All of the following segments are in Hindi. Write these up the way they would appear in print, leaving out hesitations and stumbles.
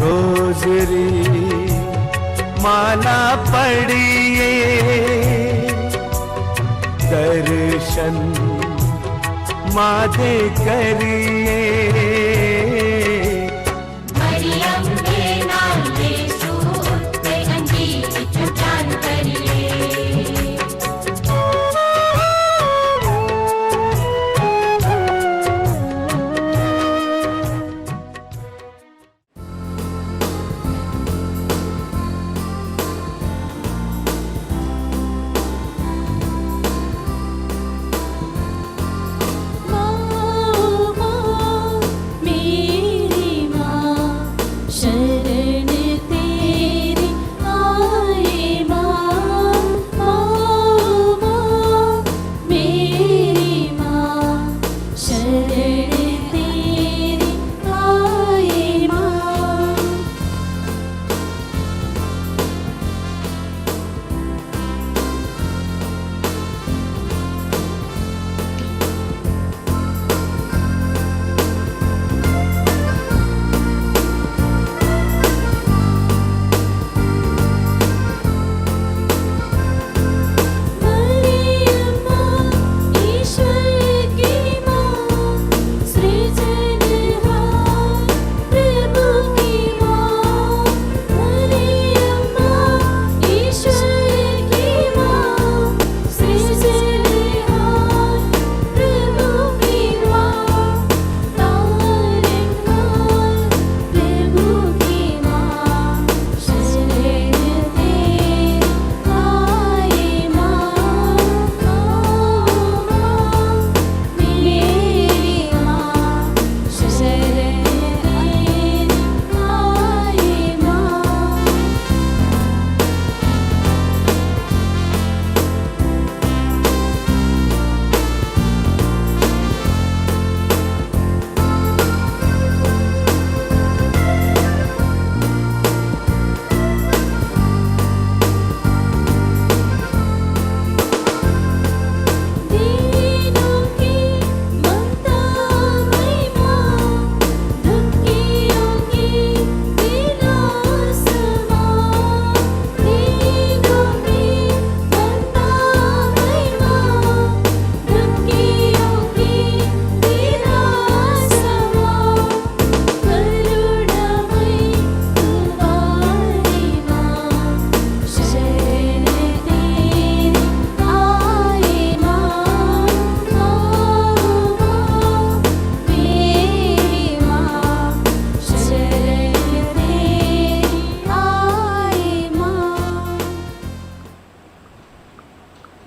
रोजरी माला पढ़िए, दर्शन माँ दे करिए। मरियम के नाम यीशु उत्ते अंजीर चट्टान करिए।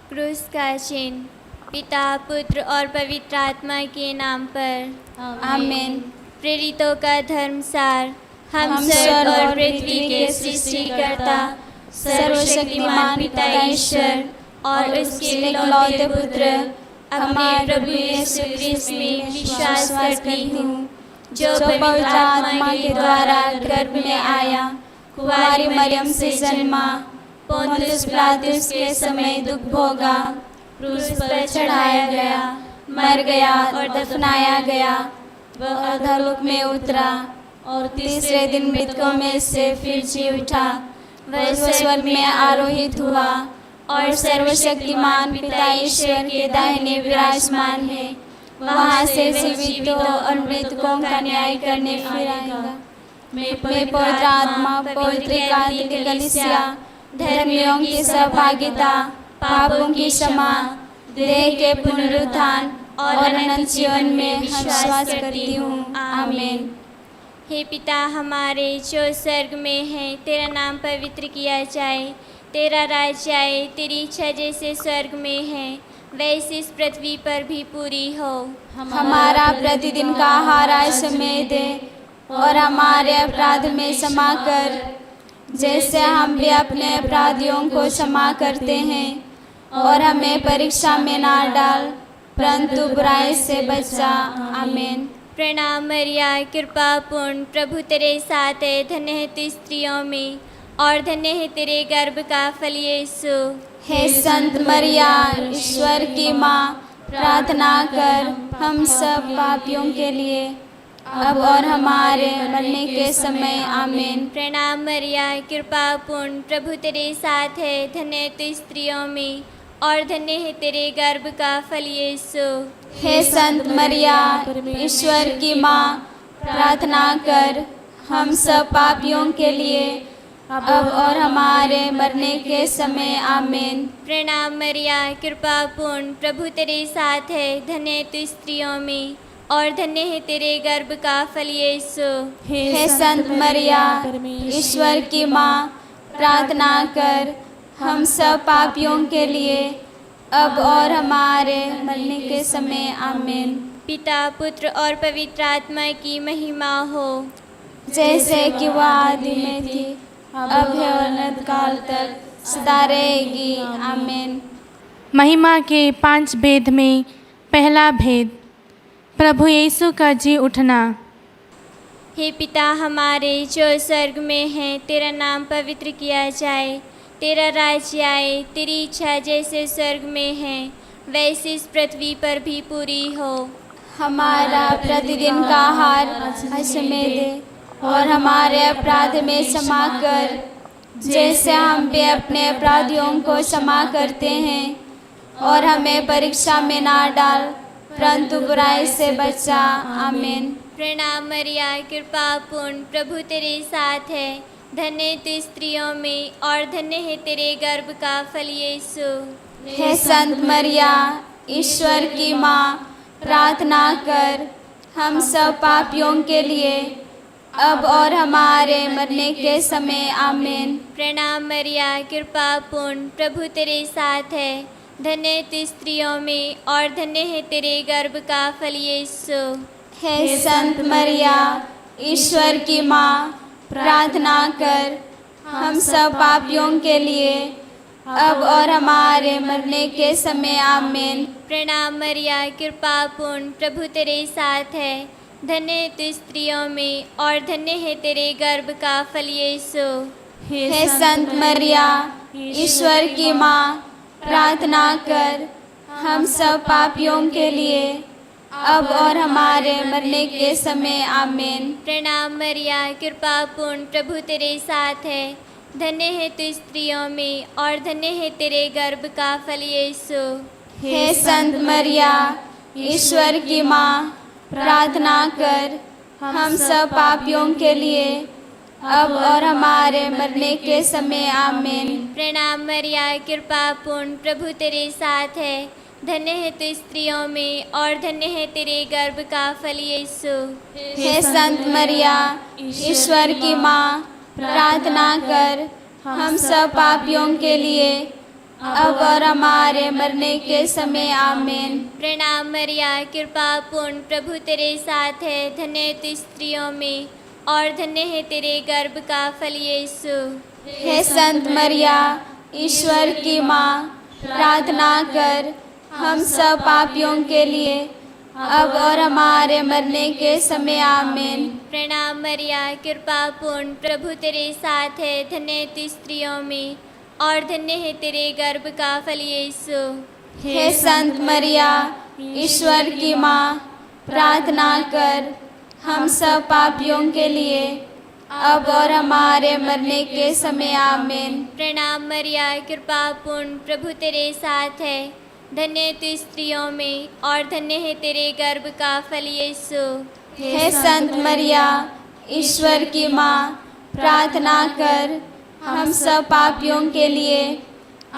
क्रूस का चिन्ह। पिता, पुत्र और पवित्र आत्मा के नाम पर आमीन। प्रेरितों का धर्मसार। हम स्वर्ग और पृथ्वी के सृष्टिकर्ता सर्वशक्तिमान पिता ईश्वर और उसके इकलौते पुत्र अपने प्रभु यीशु ख्रिस्त में विश्वास करती हूँ, जो पवित्र आत्मा के द्वारा गर्भ में आया, कुंवारी मरियम से जन्मा, पोंतियुस पिलातुस के समय दुख भोगा, क्रूस पर चढ़ाया गया, मर गया और दफनाया गया। वह अधोलोक में उतरा और तीसरे दिन मृतकों में से फिर जी उठा। वह स्वर्ग में आरोहित हुआ और सर्वशक्तिमान पिता ईश्वर के दाहिने विराजमान है। वहाँ से जीवितों और मृतकों का न्याय करने फिर आएगा। मैं पवित्र आत्मा, पवित्र कातिक कलीसिया, धर्मियों की सहभागिता, पापों की क्षमा, देह के पुनरुत्थान और अनंत जीवन में विश्वास करती हूँ। आमीन। हे पिता हमारे जो स्वर्ग में है, तेरा नाम पवित्र किया जाए, तेरा राज्य आए, तेरी इच्छा जैसे स्वर्ग में है वैसे इस पृथ्वी पर भी पूरी हो। हमारा प्रतिदिन का आहार आज हमें दे और हमारे अपराध में क्षमा कर, जैसे हम भी अपने अपराधियों को क्षमा करते हैं, और हमें परीक्षा में ना डाल परंतु बुराई से बचा। आमीन। प्रणाम मरिया, कृपा पूर्ण, प्रभु तेरे साथ है, धन्य है तू स्त्रियों में और धन्य है तेरे गर्भ का फल यीशु। हे संत मरिया, ईश्वर की माँ, प्रार्थना कर हम सब पापियों के लिए अब और हमारे मरने के समय आमीन। प्रणाम मरिया, कृपा पूर्ण, प्रभु तेरे साथ है, धन्य तू स्त्रियों में और धन्य है तेरे गर्भ का फल यीशु। हे संत मरिया, ईश्वर की माँ, प्रार्थना कर हम सब पापियों के लिए अब और हमारे मरने के समय आमीन। प्रणाम मरिया, कृपा पूर्ण, प्रभु तेरे साथ है, धन्य तू स्त्रियों में और धन्य है तेरे गर्भ का फल यीशु। हे संत मरिया, ईश्वर की माँ, प्रार्थना कर हम सब पापियों के लिए अब और हमारे मरने के समय आमीन। पिता, पुत्र और पवित्र आत्मा की महिमा हो, जैसे कि वह आदि में थी, अब है और अनंत काल तक सदा रहेगी आमीन। महिमा के 5 भेद में पहला भेद, प्रभु यीशु का जी उठना। हे पिता हमारे जो स्वर्ग में है, तेरा नाम पवित्र किया जाए, तेरा राज्य आए, तेरी इच्छा जैसे स्वर्ग में है वैसे इस पृथ्वी पर भी पूरी हो। हमारा प्रतिदिन का आहार आज हमें दे और हमारे अपराध में क्षमा कर, जैसे हम भी अपने अपराधियों को क्षमा करते हैं, और हमें परीक्षा में ना डाल परंतु बुराई से बचा आमीन। प्रणाम मरिया, कृपा पूर्ण, प्रभु तेरे साथ है, धन्य तू स्त्रियों में और धन्य है तेरे गर्भ का फल यीशु। हे संत मरिया, ईश्वर की माँ, प्रार्थना कर हम सब पापियों के लिए अब और हमारे मरने के समय आमीन। प्रणाम मरिया, कृपा पूर्ण, प्रभु तेरे साथ है, धन्य तू स्त्रियों में और धन्य है तेरे गर्भ का फल यीशु। हे संत मरिया, ईश्वर की माँ, प्रार्थना कर हम सब पापियों के लिए अब और हमारे मरने के समय आमीन। प्रणाम मरिया, कृपा पूर्ण, प्रभु तेरे साथ है, धन्य तू स्त्रियों में और धन्य है तेरे गर्भ का फल यीशु। हे संत मरिया, ईश्वर की माँ, प्रार्थना कर हम सब पापियों के लिए अब और हमारे मरने के समय आमीन। प्रणाम मरिया, कृपा पूर्ण, प्रभु तेरे साथ है, धन्य है तू स्त्रियों में और धन्य है तेरे गर्भ का फल यीशु। हे संत मरिया, ईश्वर की माँ, प्रार्थना कर हम सब पापियों के लिए अब और हमारे मरने के समय आमीन। प्रणाम मरिया, कृपा पूर्ण, प्रभु तेरे साथ है, धन्य है तू स्त्रियों में और धन्य है तेरे गर्भ का फल यीशु। हे संत मरिया, ईश्वर की माँ, प्रार्थना कर हम सब पापियों के लिए अब और हमारे मरने के समय आमीन। प्रणाम मरिया, कृपा पूर्ण, प्रभु तेरे साथ है, धन्य तू स्त्रियों में और धन्य है तेरे गर्भ का फल यीशु। हे संत मरिया, ईश्वर की माँ, प्रार्थना कर हम सब पापियों के लिए अब और हमारे मरने के समय आमीन। प्रणाम मरिया, कृपा पूर्ण, प्रभु तेरे साथ है, धन्य तू स्त्रियों में और धन्य है तेरे गर्भ का फल यीशु। हे संत मरिया, ईश्वर की माँ, प्रार्थना कर हम सब पापियों के लिए अब और हमारे मरने के समय आमीन। प्रणाम मरिया, कृपा पूर्ण, प्रभु तेरे साथ है, धन्य तू स्त्रियों में और धन्य है तेरे गर्भ का फल यीशु। हे संत मरिया, ईश्वर की माँ, प्रार्थना कर हम सब पापियों के लिए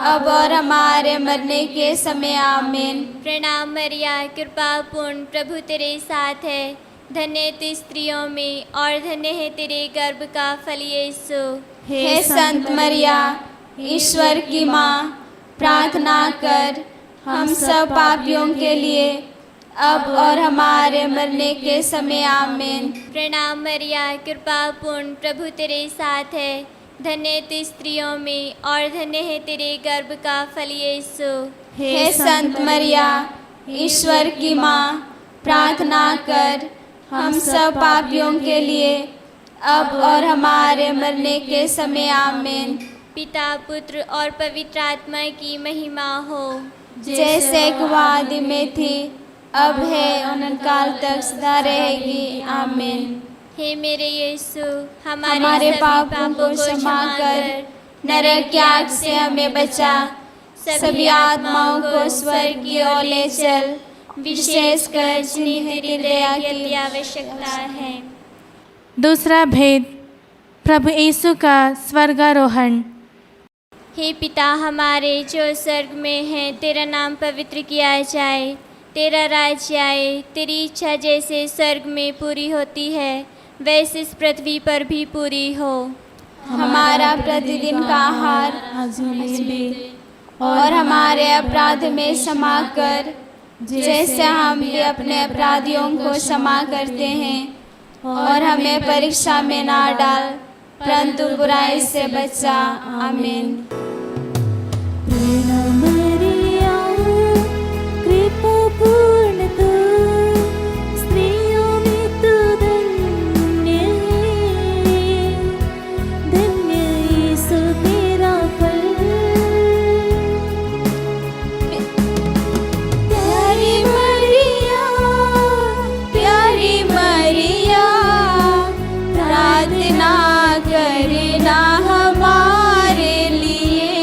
अब और हमारे मरने के समय आमीन। प्रणाम मरिया, कृपा पूर्ण, प्रभु तेरे साथ है, धन्य तू स्त्रियों में और धन्य है तेरे गर्भ का फल यीशु। हे संत मरिया, ईश्वर की माँ, प्रार्थना कर हम सब पापियों के लिए अब और हमारे मरने के समय आमीन। प्रणाम मरिया, कृपा पूर्ण, प्रभु तेरे साथ है, धन्य तू स्त्रियों में और धन्य है तेरे गर्भ का फल यीशु। हे संत मरिया, ईश्वर की माँ, प्रार्थना कर हम सब पापियों के लिए अब और हमारे मरने के समय आमीन। पिता, पुत्र और पवित्र आत्मा की महिमा हो, जैसे कि वह आदि में थी, अब है अनंत काल तक सदा रहेगी। आमीन। हे मेरे यीशु, हमारे पापों को क्षमा कर, नरक की आग से हमें बचा, सभी आत्माओं को स्वर्ग की ओर ले चल, विशेषकर जिन्हें तेरी दया की आवश्यकता है। दूसरा भेद, प्रभु यीशु का स्वर्गारोहण। हे पिता हमारे जो स्वर्ग में है, तेरा नाम पवित्र किया जाए, तेरा राज्य आए, तेरी इच्छा जैसे स्वर्ग में पूरी होती है वैसे इस पृथ्वी पर भी पूरी हो। हमारा प्रतिदिन का आहार आज हमें दे, और हमारे अपराध में क्षमा कर, जैसे हम भी अपने अपराधियों को क्षमा करते हैं, और हमें परीक्षा में ना डाल, परंतु बुराई से बचा। आमीन। कृपा पूर्ण तू, स्त्रियों में तू धन्य है, धन्य यीशु तेरा फल। प्यारी मरिया, प्यारी मरिया, प्रार्थना करना हमारे लिए।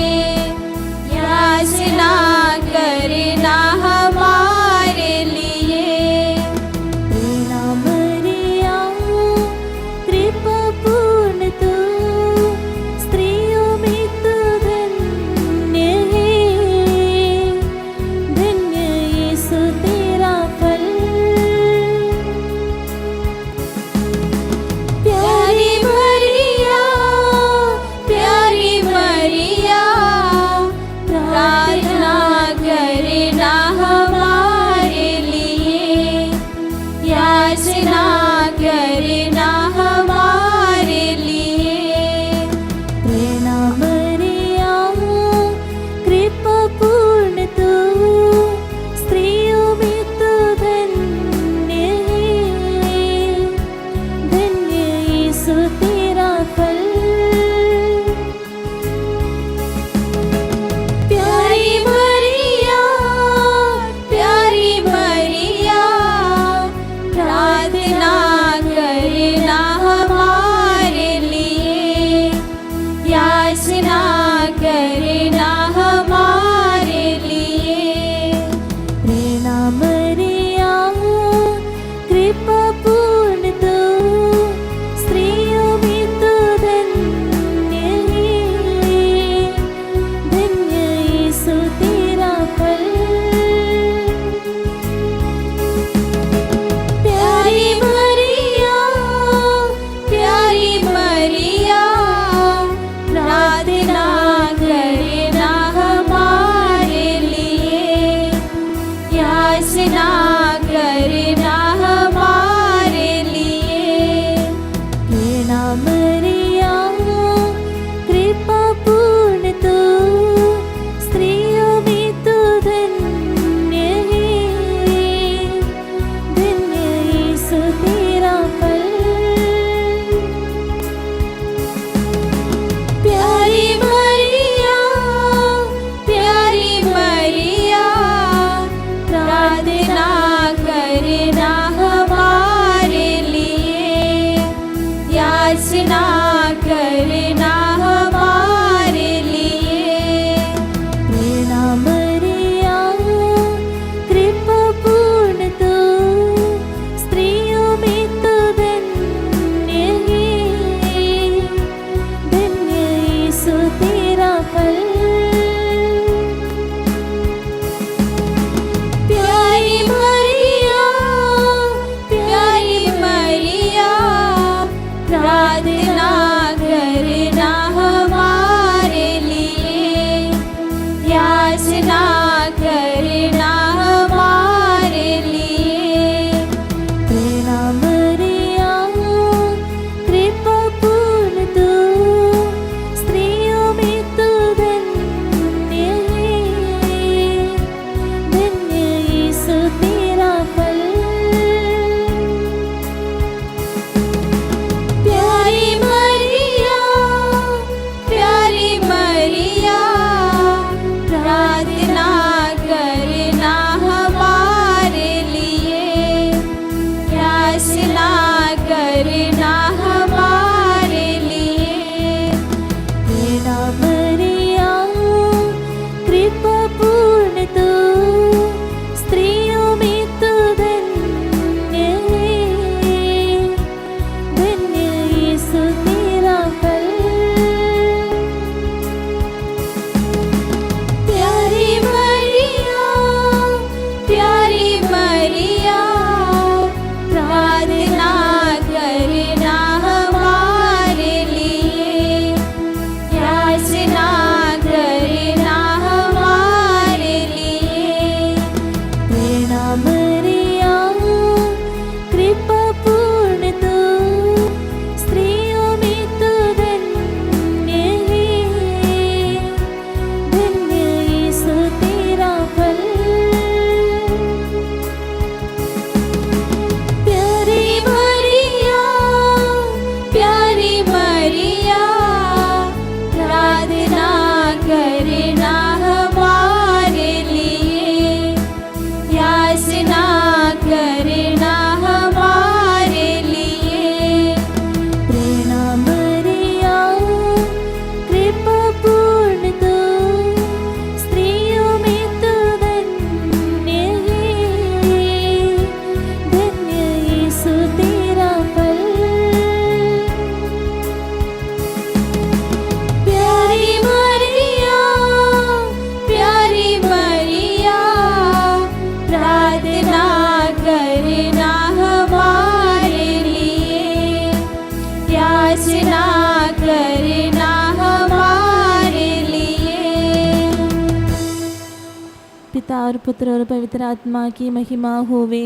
पिता और पुत्र और पवित्र आत्मा की महिमा होवे,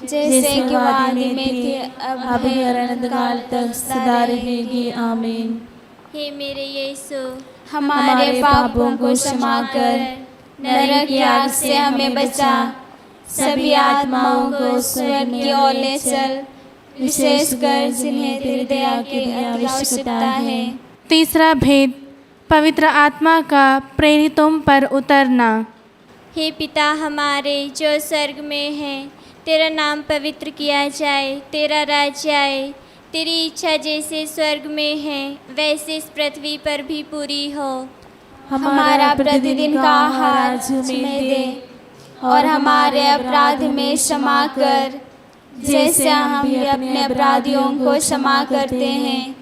जैसे कि आदि में थी अब है और अनंत काल तक सदा रहेगी। आमीन। हे मेरे यीशु, हमारे पापों को क्षमा कर, नरक की आग से हमें बचा, सभी आत्माओं को स्वर्ग की ओर ले चल, विशेषकर जिन्हें तेरी दया की अति आवश्यकता है। तीसरा भेद, पवित्र आत्मा का प्रेरितों पर उतरना। हे पिता हमारे जो स्वर्ग में है, तेरा नाम पवित्र किया जाए, तेरा राज्य आए, तेरी इच्छा जैसे स्वर्ग में है वैसे इस पृथ्वी पर भी पूरी हो। हमारा प्रतिदिन का आहार आज हमें दे, और हमारे अपराध में क्षमा कर, जैसे हम भी अपने अपराधियों को क्षमा करते हैं,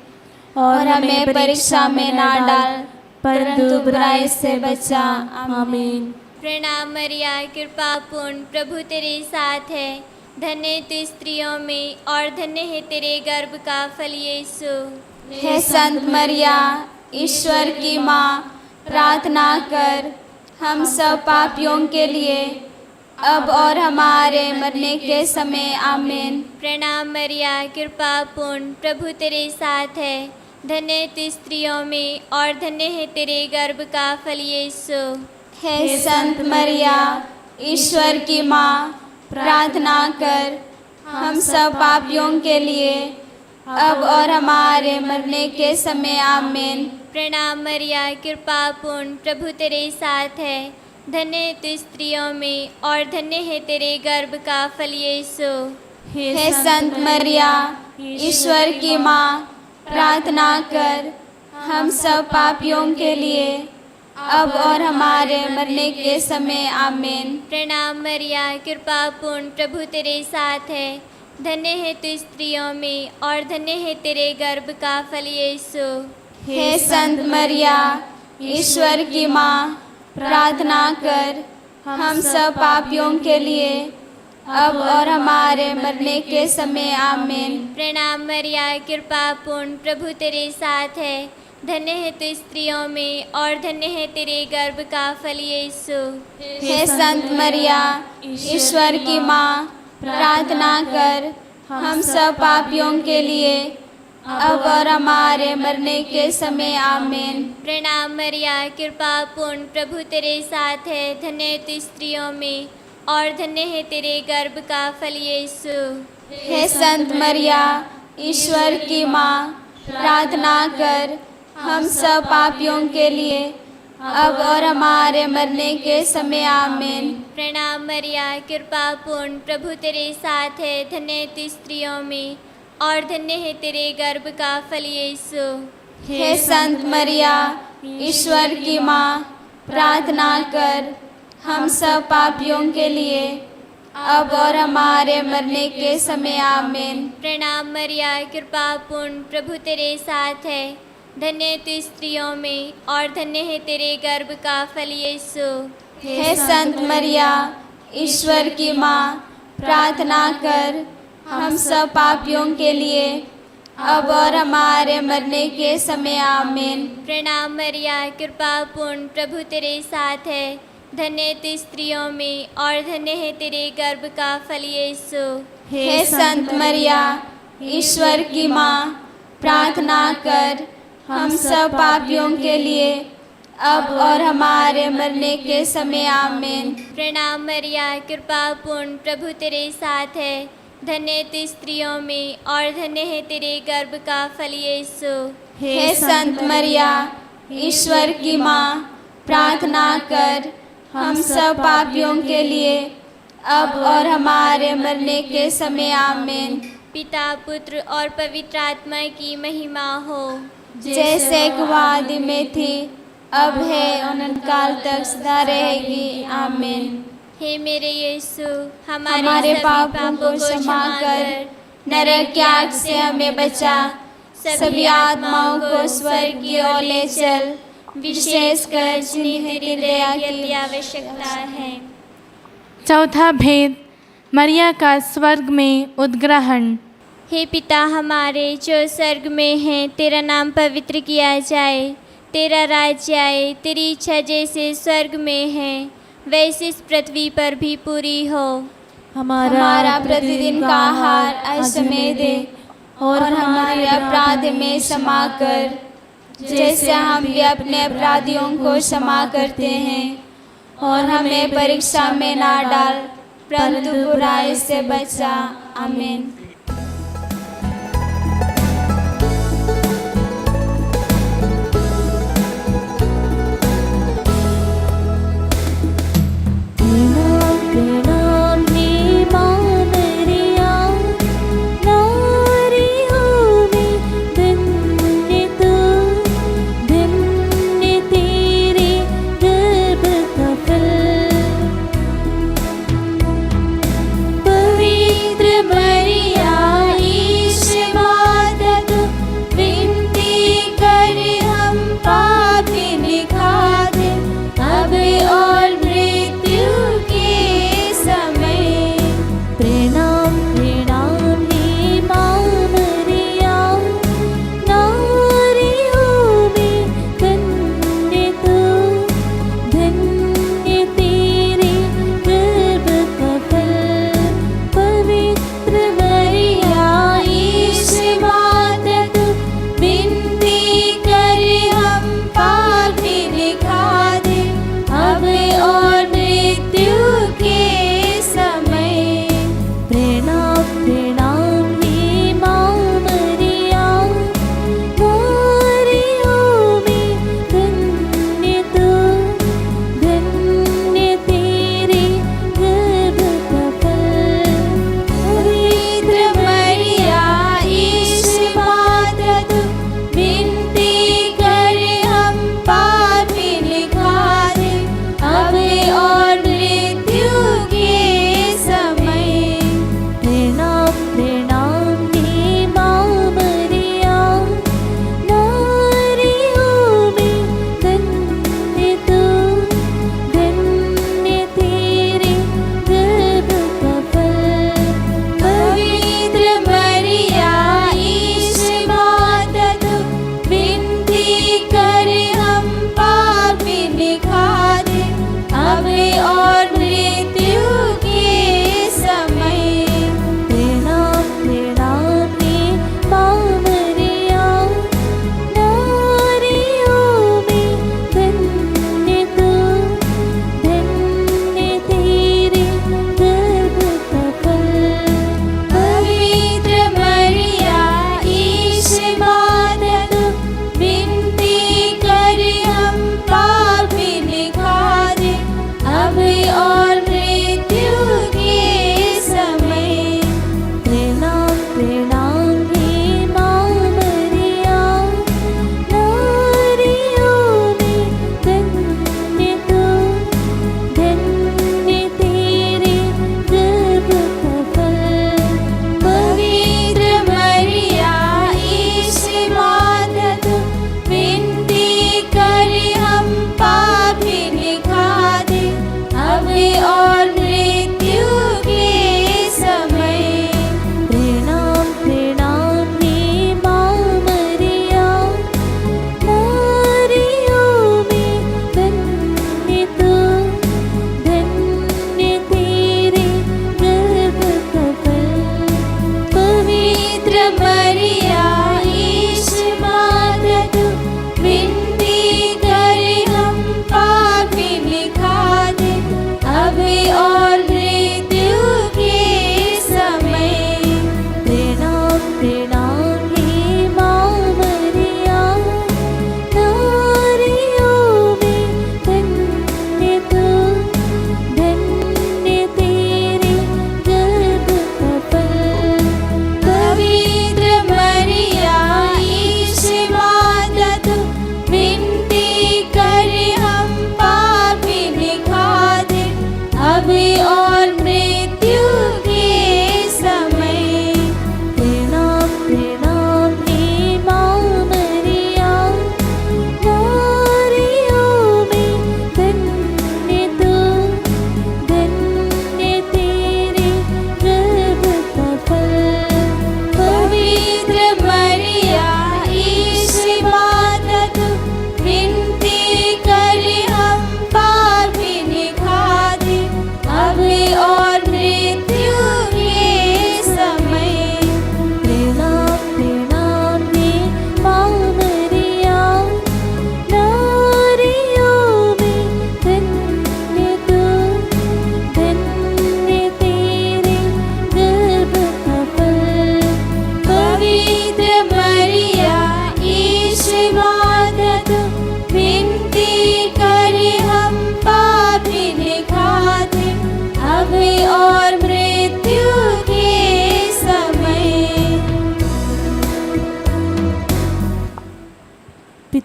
और हमें परीक्षा में ना डाल, परंतु बुराई से बचा। आमीन। प्रणाम मरिया, कृपा पूर्ण, प्रभु तेरे साथ है, धन्य तू स्त्रियों में और धन्य है तेरे गर्भ का फल यीशु। हे संत मरिया, ईश्वर की माँ, प्रार्थना कर हम सब पापियों के लिए, अब और हमारे मरने के समय। आमीन। प्रणाम मरिया, कृपा पूर्ण, प्रभु तेरे साथ है, धन्य तू स्त्रियों में और धन्य है तेरे गर्भ का फल यीशु। हे संत मरिया, ईश्वर की माँ, प्रार्थना कर हम सब पापियों के लिए, अब और हमारे मरने के समय। आमीन। प्रणाम मरिया, कृपा पूर्ण, प्रभु तेरे साथ है, धन्य तू स्त्रियों में और धन्य है तेरे गर्भ का फल यीशु। हे संत मरिया, ईश्वर की माँ, प्रार्थना कर हम सब पापियों के लिए, अब और हमारे मरने के समय। आमीन। प्रणाम मरिया, कृपा पूर्ण, प्रभु तेरे साथ है, धन्य है तू स्त्रियों में और धन्य है तेरे गर्भ का फल यीशु। हे संत मरिया, ईश्वर की माँ, प्रार्थना कर हम सब पापियों के लिए, अब और हमारे मरने के समय। आमीन। प्रणाम मरिया, कृपा पूर्ण, प्रभु तेरे साथ है, धन्य है तू स्त्रियों में और धन्य है तेरे गर्भ का फल यीशु। हे संत मरिया, ईश्वर की माँ, प्रार्थना कर हम सब पापियों के लिए, अब और हमारे मरने के समय। आमीन। प्रणाम मरिया, कृपा पूर्ण, प्रभु तेरे साथ है, धन्य तू स्त्रियों में और धन्य है तेरे गर्भ का फल यीशु। हे संत मरिया, ईश्वर की माँ, प्रार्थना कर हम सब पापियों के लिए, अब और हमारे मरने के समय। आमीन। प्रणाम मरिया, कृपा पूर्ण, प्रभु तेरे साथ है, धन्य तू स्त्रियों में और धन्य है तेरे गर्भ का फल यीशु। हे संत मरिया, ईश्वर की माँ, प्रार्थना कर हम सब पापियों के लिए, अब और हमारे मरने के समय। आमीन। प्रणाम मरिया, कृपा पूर्ण, प्रभु तेरे साथ है, धन्य तू स्त्रियों में और धन्य है तेरे गर्भ का फल यीशु। हे संत मरिया, ईश्वर की माँ, प्रार्थना कर हम सब पापियों के लिए, अब और हमारे मरने के समय। आमीन। प्रणाम मरिया, कृपा पूर्ण, प्रभु तेरे साथ है, धन्य तू स्त्रियों में और धन्य है तेरे गर्भ का फल यीशु। हे संत मरिया, ईश्वर की माँ, प्रार्थना कर हम सब पापियों के लिए, अब और हमारे मरने के समय। आमीन। प्रणाम मरिया, कृपा पूर्ण, प्रभु तेरे साथ है, धन्य तू स्त्रियों में और धन्य है तेरे गर्भ का फल यीशु। हे संत मरिया, ईश्वर की माँ, प्रार्थना कर हम सब पापियों के लिए, अब और हमारे मरने के समय। आमीन। पिता, पुत्र और पवित्र आत्मा की महिमा हो, जैसे कि आदि में थी, अब है, अनंत काल तक सदा रहेगी। आमीन। हे मेरे यीशु, हमारे पापों को क्षमा कर, नरक की आग से हमें बचा, सभी आत्माओं को स्वर्ग की ओर ले चल, विशेषकर जिन्हें तेरी दया की आवश्यकता है। चौथा भेद, मरिया का स्वर्ग में उद्ग्रहण। हे पिता हमारे जो स्वर्ग में है, तेरा नाम पवित्र किया जाए, तेरा राज्य आए, तेरी इच्छा जैसे स्वर्ग में है वैसे इस पृथ्वी पर भी पूरी हो। हमारा प्रतिदिन का आहार आज हमें दे, और हमारे अपराध में क्षमा कर, जैसे हम भी अपने अपराधियों को क्षमा करते हैं। और हमें परीक्षा में ना डाल, परंतु बुराई से बचा। आमीन।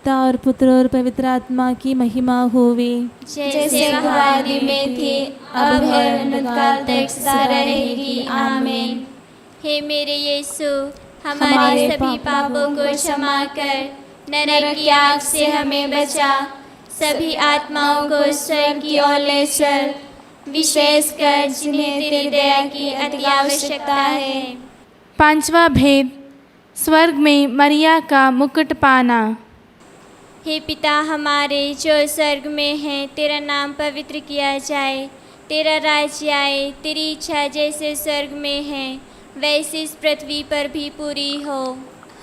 पिता और पुत्र और पवित्र आत्मा की महिमा होवे। जैसे आदि में थी, अब है, अनंतकाल तक सदा रहेगी। आमीन। हे मेरे यीशु, हमारे सभी पापों को क्षमा कर नरक की आग से हमें बचा, सभी आत्माओं को स्वर्ग की ओर ले चल, विशेषकर जिन्हें तेरी दया की अति आवश्यकता है। पांचवा भेद, स्वर्ग में मरिया का मुकुट पाना। हे पिता हमारे जो स्वर्ग में है, तेरा नाम पवित्र किया जाए, तेरा राज्य आए, तेरी इच्छा जैसे स्वर्ग में है वैसे इस पृथ्वी पर भी पूरी हो।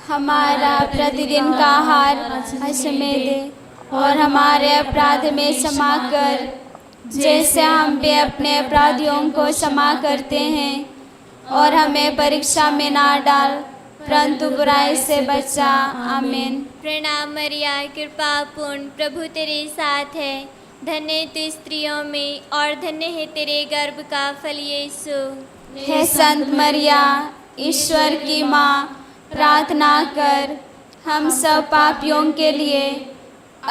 हमारा प्रतिदिन का आहार आज हमें दे, और हमारे अपराध में क्षमा कर, जैसे हम भी अपने अपराधियों को क्षमा करते हैं, और हमें परीक्षा में ना डाल, परंतु बुराई से बचा। आमीन। प्रणाम मरिया, कृपा पूर्ण, प्रभु तेरे साथ है, धन्य तू स्त्रियों में और धन्य है तेरे गर्भ का फल यीशु। हे संत मरिया, ईश्वर की माँ, प्रार्थना कर हम सब पापियों के लिए,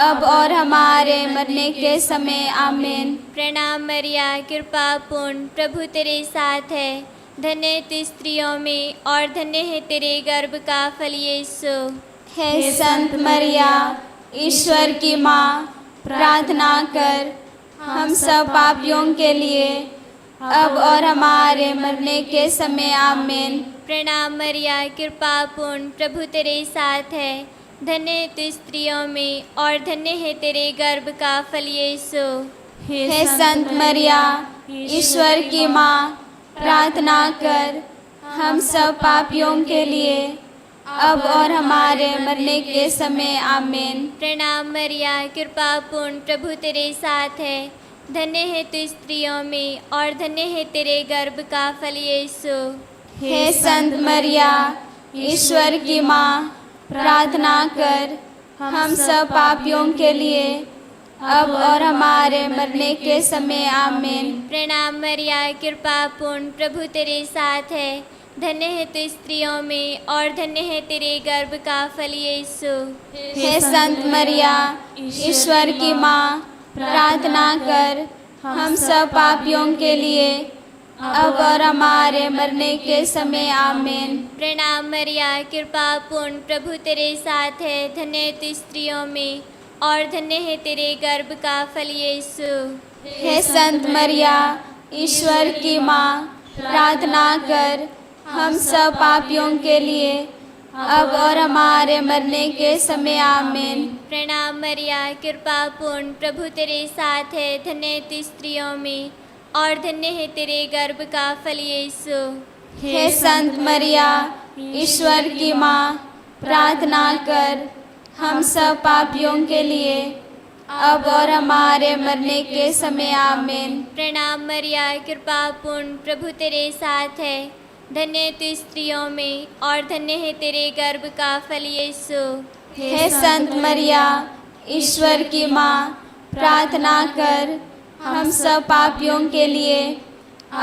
अब और हमारे मरने के समय। आमीन। प्रणाम मरिया, कृपा पूर्ण, प्रभु तेरे साथ है, धन्य तू स्त्रियों में और धन्य है तेरे गर्भ का फल यीशु। हे संत मरिया, ईश्वर की माँ, प्रार्थना कर हम सब पापियों के लिए, अब और हमारे मरने के समय। आमीन। प्रणाम मरिया, कृपा पूर्ण, प्रभु तेरे साथ है, धन्य तू स्त्रियों में और धन्य है तेरे गर्भ का फल यीशु। हे संत मरिया, ईश्वर की माँ, प्रार्थना कर हम सब पापियों के लिए, अब और हमारे मरने के समय। आमीन। प्रणाम मरिया, कृपा पूर्ण, प्रभु तेरे साथ है, धन्य है तू स्त्रियों में और धन्य है तेरे गर्भ का फल यीशु। हे संत मरिया, ईश्वर की माँ, प्रार्थना कर हम सब पापियों के लिए, अब और हमारे मरने के समय। आमीन। प्रणाम मरिया, कृपा पूर्ण, प्रभु तेरे साथ है, धन्य है तू स्त्रियों में और धन्य है तेरे गर्भ का फल यीशु। हे संत मरिया, ईश्वर की माँ, प्रार्थना कर हम सब पापियों के लिए, अब और हमारे मरने के समय। आमीन। प्रणाम मरिया, कृपा पूर्ण, प्रभु तेरे साथ है, धन्य तू स्त्रियों में और धन्य है तेरे गर्भ का फल यीशु। हे संत मरिया, ईश्वर की माँ, प्रार्थना कर हम सब पापियों के लिए, अब और हमारे मरने के समय। आमीन। प्रणाम मरिया, कृपा पूर्ण, प्रभु तेरे साथ है, धन्य तू स्त्रियों में और धन्य है तेरे गर्भ का फल यीशु। हे संत मरिया, ईश्वर की माँ, प्रार्थना कर हम सब पापियों के लिए, अब और हमारे मरने के समय। आमीन। प्रणाम मरिया, कृपा पूर्ण, प्रभु तेरे साथ है, धन्य तू स्त्रियों में और धन्य है तेरे गर्भ का फल यीशु। हे संत मरिया, ईश्वर की माँ, प्रार्थना कर हम सब पापियों के लिए,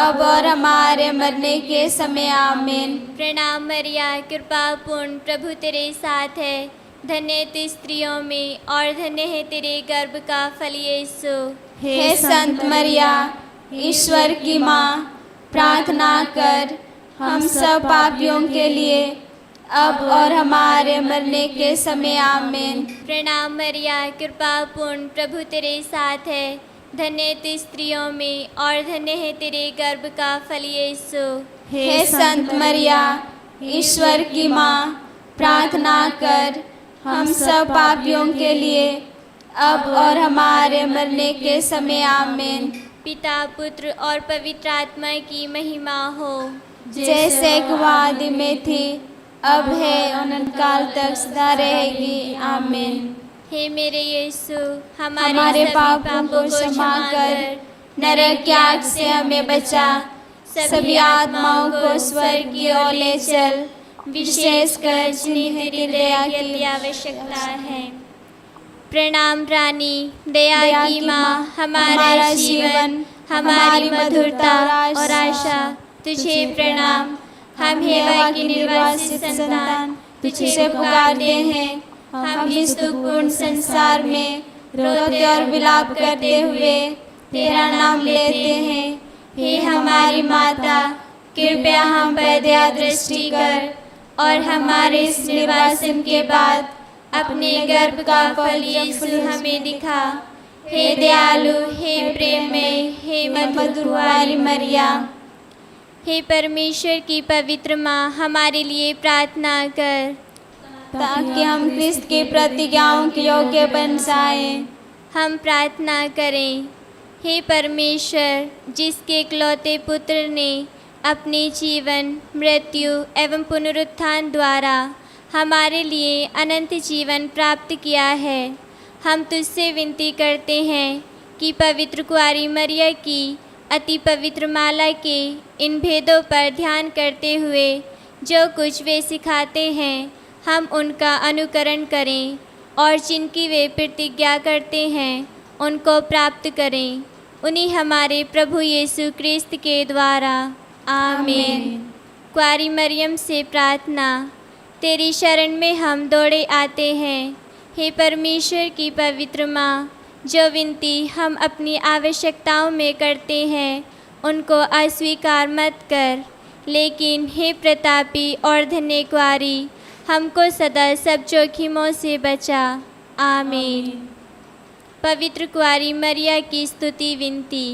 अब और हमारे मरने के समय। आमीन। प्रणाम मरिया, कृपा पूर्ण, प्रभु तेरे साथ है, धन्य तू स्त्रियों में और धन्य है तेरे गर्भ का फल यीशु। हे संत मरिया, ईश्वर की माँ, प्रार्थना कर हम सब पापियों के लिए, अब और हमारे मरने के समय। आमीन। प्रणाम मरिया, कृपा पूर्ण, प्रभु तेरे साथ है, धन्य तू स्त्रियों में और धन्य है तेरे गर्भ का फल यीशु। हे संत मरिया, ईश्वर की माँ, प्रार्थना कर हम सब पापियों के लिए, अब और हमारे मरने के समय। आमीन। पिता, पुत्र और पवित्र आत्मा की महिमा हो, जैसे आदि में थी, अब है, अनंतकाल तक सदा रहेगी। आमीन। हे मेरे यीशु, हमारे पापों को क्षमा कर, नरक की आग से हमें बचा, सभी आत्माओं को स्वर्ग की ओर ले चल, विशेषकर जिन्हें तेरी दया की आवश्यकता है। प्रणाम रानी, दया की माँ, हमारा जीवन, हमारी मधुरता और आशा, तुझे प्रणाम। हम हेवा की निर्वासित संतान तुझसे पुकारते हैं, हम इस दुखपूर्ण संसार में रोते और विलाप करते हुए तेरा नाम लेते हैं। हे हमारी माता, कृपया हम पर दया दृष्टि कर और हमारे इस निर्वासन के बाद अपने गर्भ का फल यीशु हमें दिखा। हे दयालु, हे प्रेममय, हे मधुर कुंवारी मरिया, हे परमेश्वर की पवित्र माँ, हमारे लिए प्रार्थना कर ताकि हम क्रिस्त की प्रतिज्ञाओं के योग्य बन जाएं। हम प्रार्थना करें। हे परमेश्वर, जिसके इकलौते पुत्र ने अपने जीवन, मृत्यु एवं पुनरुत्थान द्वारा हमारे लिए अनंत जीवन प्राप्त किया है, हम तुझसे विनती करते हैं कि पवित्र कुंवारी मरिया की अति पवित्र माला के इन भेदों पर ध्यान करते हुए जो कुछ वे सिखाते हैं, हम उनका अनुकरण करें और जिनकी वे प्रतिज्ञा करते हैं उनको प्राप्त करें। उन्हीं हमारे प्रभु यीशु क्रिस्त के द्वारा। आमीन। कुंवारी मरियम से प्रार्थना। तेरी शरण में हम दौड़े आते हैं। हे परमेश्वर की पवित्र माँ, जो विनती हम अपनी आवश्यकताओं में करते हैं उनको अस्वीकार मत कर, लेकिन हे प्रतापी और धन्य कुंवारी, हमको सदा सब जोखिमों से बचा। आमीन। पवित्र कुंवारी मरिया की स्तुति विनती।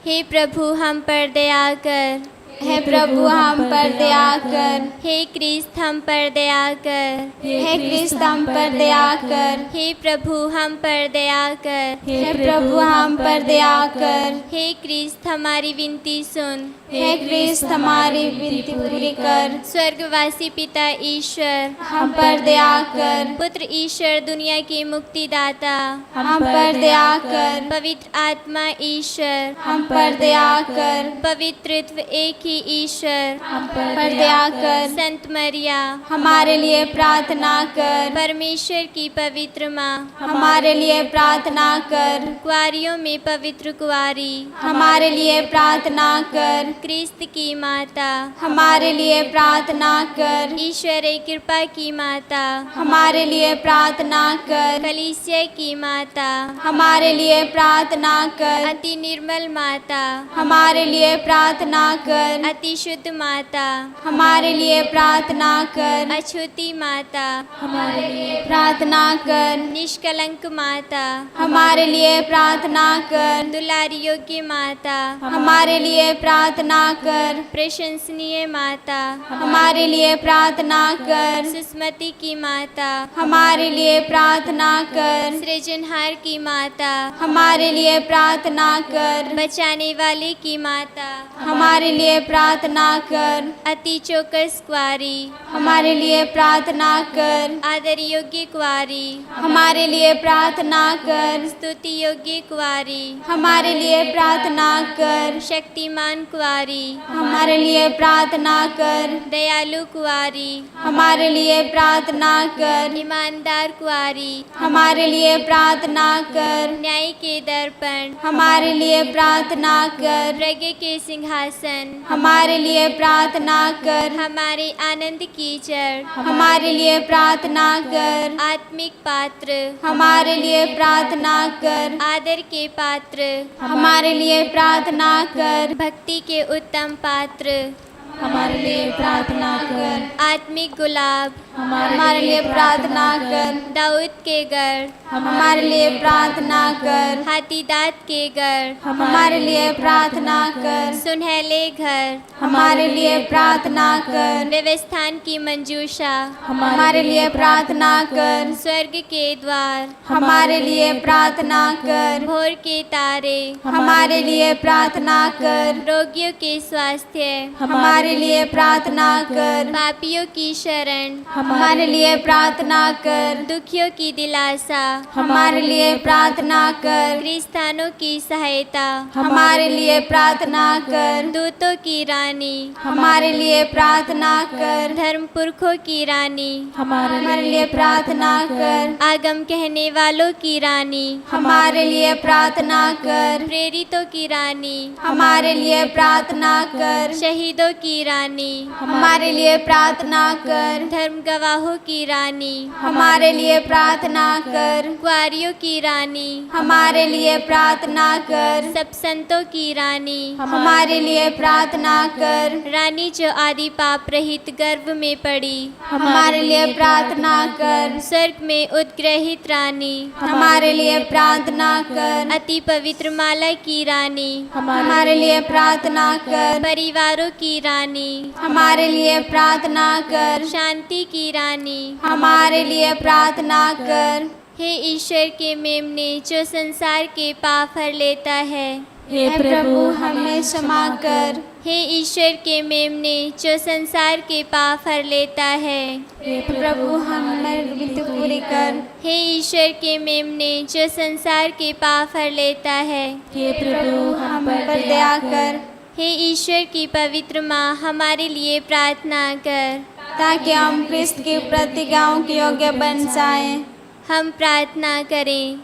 हे प्रभु, हम पर दया कर। हे प्रभु, हम पर दया कर। हे क्रिस्त, हम पर दया कर। हे क्रिस्त, हम पर दया कर। हे प्रभु, हम पर दया कर। हे प्रभु, हम पर दया कर। हे क्रिस्त, हमारी विनती सुन। हे क्रिस्त, हमारी विनती पूरी कर। स्वर्गवासी पिता ईश्वर, हम पर दया कर। पुत्र ईश्वर, दुनिया के मुक्तिदाता, हम पर दया कर। पवित्र आत्मा ईश्वर, हम पर दया कर। पवित्रत्व एक ही ईश्वर, हम पर दया कर। संत मरिया, हमारे लिए प्रार्थना कर। परमेश्वर की पवित्र माँ, हमारे लिए प्रार्थना कर। कुंवारियों में पवित्र कुंवारी, हमारे लिए प्रार्थना कर। क्रिस्त की माता, हमारे लिए प्रार्थना कर। ईश्वर कृपा की माता, हमारे लिए प्रार्थना कर। कलीसिया की माता, हमारे लिए प्रार्थना कर। अति निर्मल माता, हमारे लिए प्रार्थना कर। अति शुद्ध माता, हमारे लिए प्रार्थना कर। अछूती माता, हमारे लिए प्रार्थना कर। निष्कलंक माता, हमारे लिए प्रार्थना कर। दुलारी योग्य माता, हमारे लिए प्रार्थना कर। प्रशंसनीय माता, हमारे लिए प्रार्थना कर। सुस्मति की माता, हमारे लिए प्रार्थना कर। सृजनहार की माता, हमारे लिए प्रार्थना कर। बचाने वाले की माता, हमारे लिए प्रार्थना कर। अति चौकस कुंवारी, हमारे लिए प्रार्थना कर। आदर योग्य कुंवारी, हमारे लिए प्रार्थना कर। स्तुति योग्य कुंवारी, हमारे लिए प्रार्थना कर। शक्तिमान कुंवारी, हमारे लिए प्रार्थना कर। दयालु कुंवारी, हमारे लिए प्रार्थना कर। ईमानदार कुंवारी, हमारे लिए प्रार्थना कर। न्याय के दर्पण, हमारे लिए प्रार्थना कर। प्रज्ञा के सिंहासन, हमारे लिए प्रार्थना कर। हमारे आनंद की जड़, हमारे लिए प्रार्थना कर। आत्मिक पात्र, हमारे लिए प्रार्थना कर। आदर के पात्र, हमारे लिए प्रार्थना कर। भक्ति के उत्तम पात्र, हमारे लिए प्रार्थना कर। आत्मिक गुलाब, हमारे लिए प्रार्थना कर। दाऊद के गढ़, हमारे लिए प्रार्थना कर। हाथी दांत के गढ़, हमारे लिए प्रार्थना कर। सुनहले घर, हमारे लिए प्रार्थना कर। व्यवस्थान की मंजूषा, हमारे लिए प्रार्थना कर। स्वर्ग के द्वार, हमारे लिए प्रार्थना कर। भोर के तारे, हमारे लिए प्रार्थना कर। रोगियों के स्वास्थ्य, हमारे लिए प्रार्थना कर। पापियों की शरण, हमारे लिए प्रार्थना कर। दुखियों की दिलासा, हमारे लिए प्रार्थना कर। क्रिस्तानों की सहायता, हमारे लिए प्रार्थना कर। दूतों की रानी, हमारे लिए प्रार्थना कर। धर्म पुरखों की रानी, हमारे लिए प्रार्थना कर। आगम कहने वालों की रानी, हमारे लिए प्रार्थना कर। प्रेरितों की रानी, हमारे लिए प्रार्थना कर। शहीदों की रानी, हमारे लिए प्रार्थना कर। धर्म गवाहों की रानी, हमारे लिए प्रार्थना कर। कुआरियों की रानी, हमारे लिए प्रार्थना कर। सब संतों की रानी, हमारे लिए प्रार्थना कर। रानी जो आदि पाप रहित गर्भ में पड़ी, हमारे लिए प्रार्थना कर। स्वर्ग में उद्ग्रहित रानी, हमारे लिए प्रार्थना कर। अति पवित्र माला की रानी, हमारे लिए प्रार्थना कर। परिवारों की रानी, हमारे लिए प्रार्थना कर। शांति की रानी, हमारे लिए प्रार्थना कर। हे ईश्वर के मेमने जो संसार के पाप हर लेता है, हे प्रभु हमें क्षमा कर। हे ईश्वर के मेमने जो संसार के पाप हर लेता है, हे प्रभु हमें विनती पूरी कर। हे ईश्वर के मेमने जो संसार के पाप हर लेता है, हे प्रभु हम पर दया कर। हे ईश्वर की पवित्र माँ हमारे लिए प्रार्थना कर, ताकि हम क्रिस्त की प्रतिज्ञाओं के योग्य बन जाएं। हम प्रार्थना करें।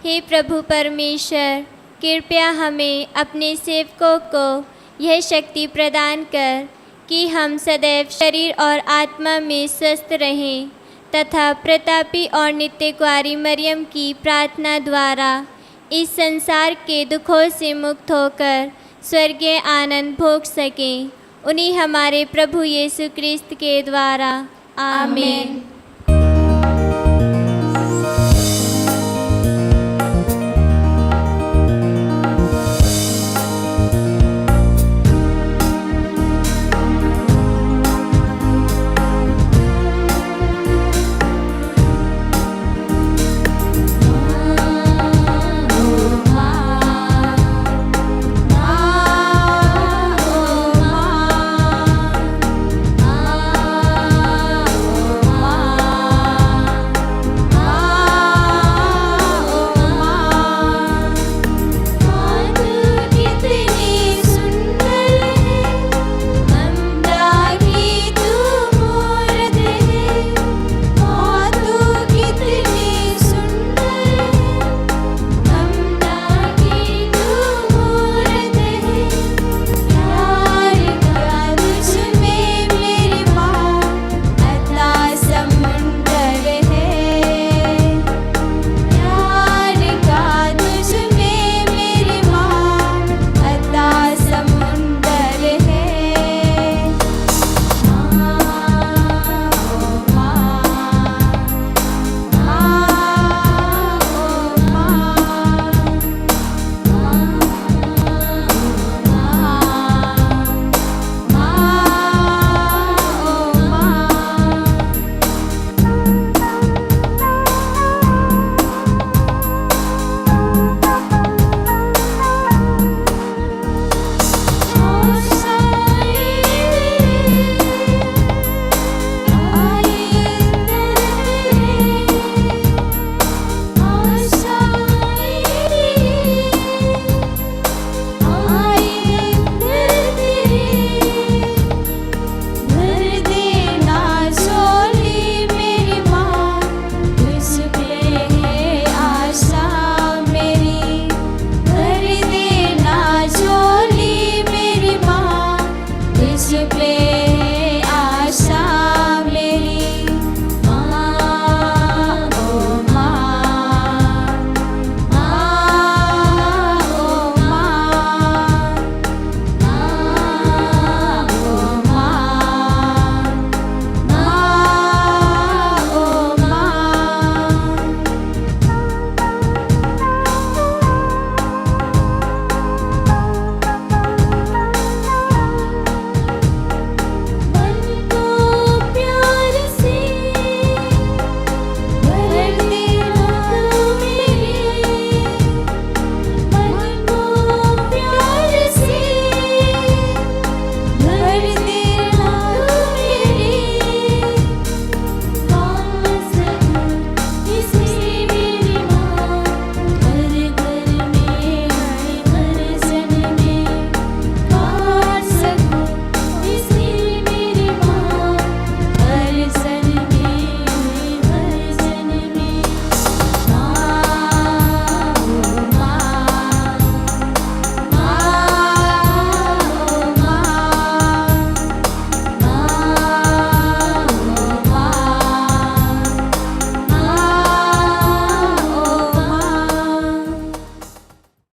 हे प्रभु परमेश्वर, कृपया हमें अपने सेवकों को यह शक्ति प्रदान कर कि हम सदैव शरीर और आत्मा में स्वस्थ रहें तथा प्रतापी और नित्य कुआरी मरियम की प्रार्थना द्वारा इस संसार के दुखों से मुक्त होकर स्वर्गीय आनंद भोग सकें। उन्हीं हमारे प्रभु यीशु क्रिस्त के द्वारा आमीन।